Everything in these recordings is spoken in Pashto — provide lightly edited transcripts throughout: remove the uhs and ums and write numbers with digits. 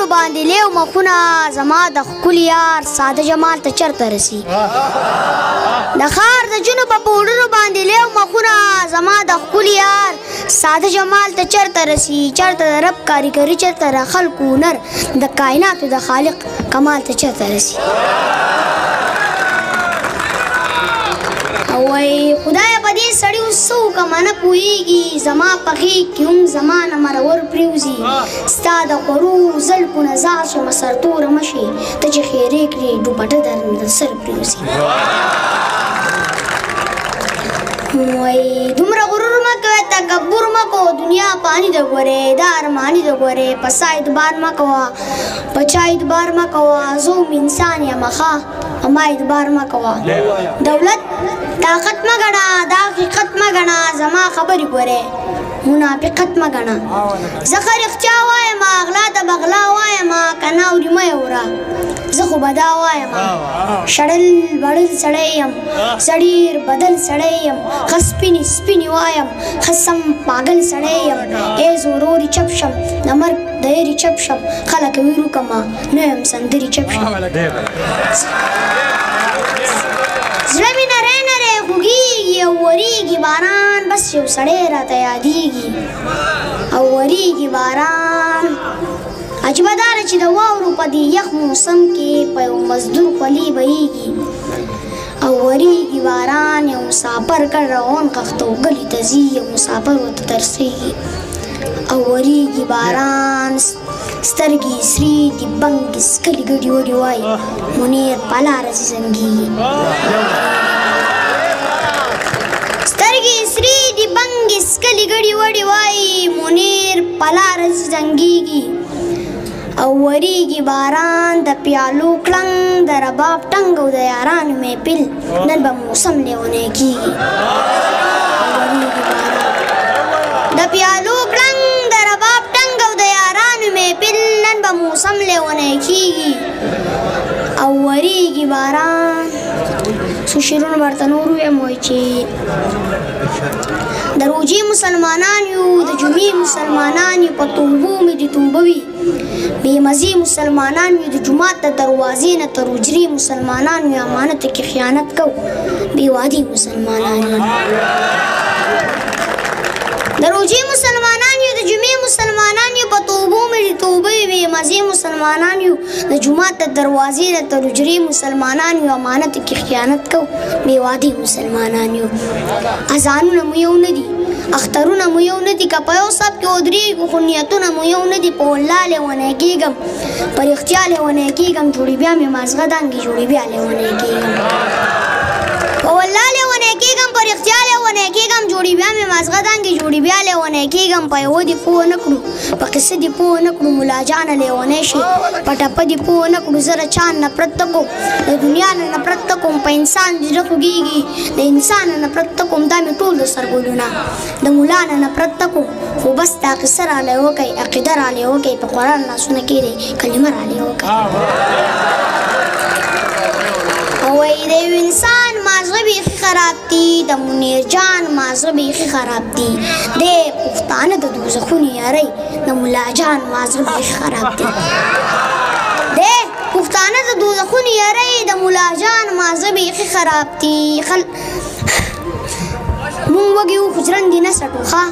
غرورو باندې لیو مخونه زما د ښکلي یار ساده جمال ته چرته رسي د ښار د جنو په پوړونو باندې لیو مخونه زما د ښکلي یار ساده جمال ته چرته رسي چرته د رب کاریګري چرته د خلقو هنر د کائناتو د خالق کمال ته چرته رسي وای خدای په دې سړی اوس څه وکړمه نه پوهېږي زما په غېږ کې هم زما نه مرور پرېوځي ستا د خوړو زلفو نه زار شمه سرتوره مه شې ته چې خیرې کړې ډوپټه درنه د سر پرېوځي وای دومره غرور مه کوه تکبر مه کوه دنیا پانی د ګورې دا ارماني د ګورې په سا اعتبار مه کوه په چا اعتبار مه کوه زه هم انسان یم ښه اما اعتبار مه کوه دولت طاقت مه ګڼه دا حقیقت مه ګڼه زما خبرې ګورې منافقت مه ګڼه زه ښه رښتیا وایم غلا ته بغلا وایم که نه اوري مه یې اوره زه خو به دا وایم شړل بړل سړی یم سړیر بدل سړی یم ښه سپینې سپینې وایم ښه سم پاګل سړی یم ای زوروري چپ شم د مرګ د یرې چپ شم خلک ویرو کمه نه یم سندرې چپ شم زړه مې نری نری خوږېږي او ورېږي باران بس یو سړی راته یادېږي او ورېږي باران عجیبه دا ده چې د واورو په دې یخ موسم کې په یو مزدور خولې بهېږي او ورېږي باران یو مسافر کډ روان خښته و ګلي ته ځي یو مسافر ورته ترسېږي او ورېږي باران سترګې سرې دي بنګې سکلي ګډې وډې وایي منیر په لاره ځي زنګېږي سترګې سرې دي بنګې سکلي ګډې وډې وایي منیر په لاره ځي زنګېږي او ورېږي باران د پیالو کړنګ د رباب ټنګ او د یارانو محفل نن به موسم لیونی کېږي د پیالو کړنګ د رباب ټنګ او د یارانو محفل نن به موسم لیونی کېږي او ورېږي باران څو شعرونه ورته نور ووایم وایي چې د روژې مسلمانان یو د جمعې مسلمانان یو په توبو مې دې توبه وي بې مزې مسلمانان یو د جومات د دروازې نه تر حجرې مسلمانان یو امانت کې خیانت کو بې وادي مسلمانان یو د روژې مسلمانان یو د جمعې مسلمانان یو په توبو مې دې توبه وي بې مزې مسلمانان یو د جومات د دروازې نه تر حجرې مسلمانان یو امانت کې خیانت کو بې وادي مسلمانان یو اذانونه مو یو نه دي اخترونه مو یو نه دي که په یو صف کې ودرېږو خو نیتونه مو یو نه دي په والله لیونی کېږم په رښتیا لیونی کېږم جوړې بیا مې مازغه دانګې جوړې بیا لیونی کېږم په والله لیونی کېږم په رښتیا لیونی کېږم جوړې بیا مې مازغه دانګې جوړې بیا لیونی کېږم په یوه دې پوه نه کړو په قصه دې پوه نه کړو ملا جانه لیونی شي په ټپه دې پوه نه کړو زه د چا نفرت ته کوم د دنیا نه نفرت ته کوم په انسان زړه خوږېږي د انسان نه نفرت ته کوم دا مې ټول د سر ګلونه د ملا نه نفرت ته کوم خو بس دا قصه رالی وکئ عقیده رالی وکئ په قرآن لاسونه کښېږدئ کلمه رالی وکئ وایي د یو انسان مازغه بیخي خراب دي د منیر جان مازغه بیخي خراب دي دی پښتانه د دوزخونو یارئ د ملا جان مازغه بیخي خراب دي دی پښتانه د دوزخونو یارئ د ملا جان مازغه بیخي خراب دي مونږ وږي یو خو ژرندې نه څټو ښه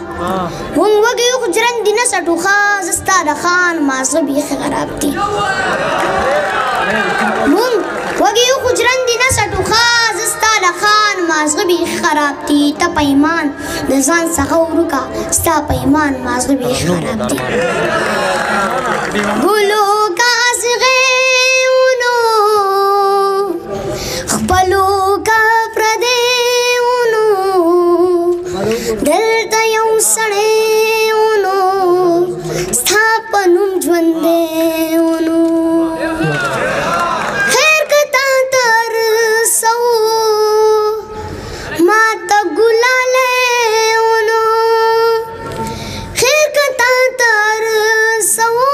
مونږ وږي یو خو ژرندې نه څټو ښه زه ستا د خان مازغه بیخي خراب دي مونږ وږي یو خو ژرندې نه څټو ښه زه ستا د خان مازغه بیخي خراب دي ته په ایمان د ځان څخه ورکه ستا په ایمان مازغه بیخي خراب دي ګلو کازغېونو خپلو که پردیونو دلته یو سړی ونو ستا په نوم ژوندی ونو خیر که تا ته رسوو ما ته ګلالی ونو خیر که تا ته رسوو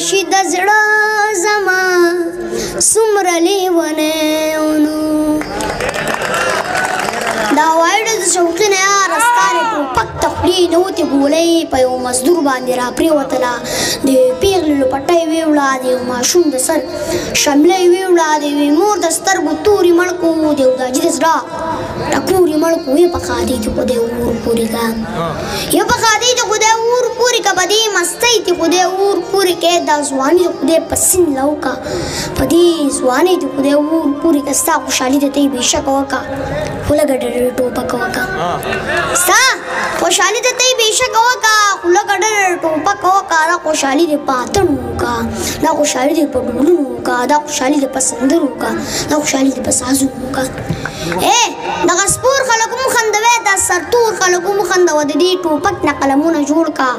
شي د زړه زما څومره لیونیونو دا وایډ د شوقي نه یار ستاره ټوپک ته خولې نه وتې ګولۍ په یو مزدور باندې را پرېوتله د پیغلې لپټۍ ویوړه د یو ماشوم د سر شمله یې ویوړه د یوې مور د سترګو تورې مړکو د یو داجي د زړه ټکورې مړکو یې په خادۍ د خدای اور پورې کا یې په خادۍ د خدای اور پورې کا په دې مستۍ د خدای اور پورې کې دا ځواني د خدای په سین لوکه په دې ځوانۍ د خدای اور پورې کا ستا خوشحالي د ته یې بېشکه وکړه خو لږه ډېره ټوپک وکړه ستا خوشحالي د ته یې بېشکه وکړه خو لږه ډېره ټوپک وکړه دا خوشحالي دې په اتڼ وکړه دا خوشحالي دې په ډولونو وکړه دا خوشحالي دې په سندرو وکړه دا خوشحالي دې په سازونو وکړه دغه سپور خلکو مو خندوی دا سرتور خلکو مو خندوه د دې ټوپک نه قلمونه جوړ کا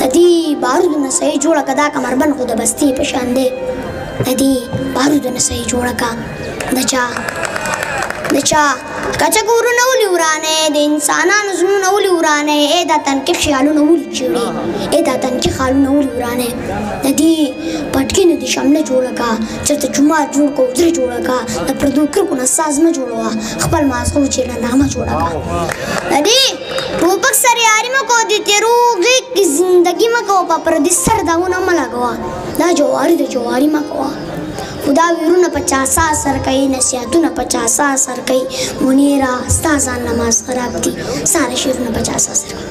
د دې بارودو نه صحیح جوړه کا دا کمربند خو د بستې په شان دی د دې بارودو نه صحیح جوړه کا د چا کچه کورونه ولې ورانې د انسانانو زړونه ولې ورانې دا تنکي خیالونه ولې چیړې دا تنکي خیالونه ولې ورانې د دې پټکي نه دې شمله جوړه کا چېرته جومات جوړ کړه اوزرې جوړه کا د پردو کرکو نه ساز مه جوړوه خپل مازغو چېرنامه جوړه کا د دې ټوپک سره یاري مه کوه د تېرو غېږ کې زندګي مه کوه په پردي سر داغونه مه لګوه دا جواري د جواري مه کوه خدا ویرونه 50 اثر کوي نصیحتونه 50 اثر کوي منیرا ستا ځان نماز خراب دي ساره شیرونه 50 اثر کوي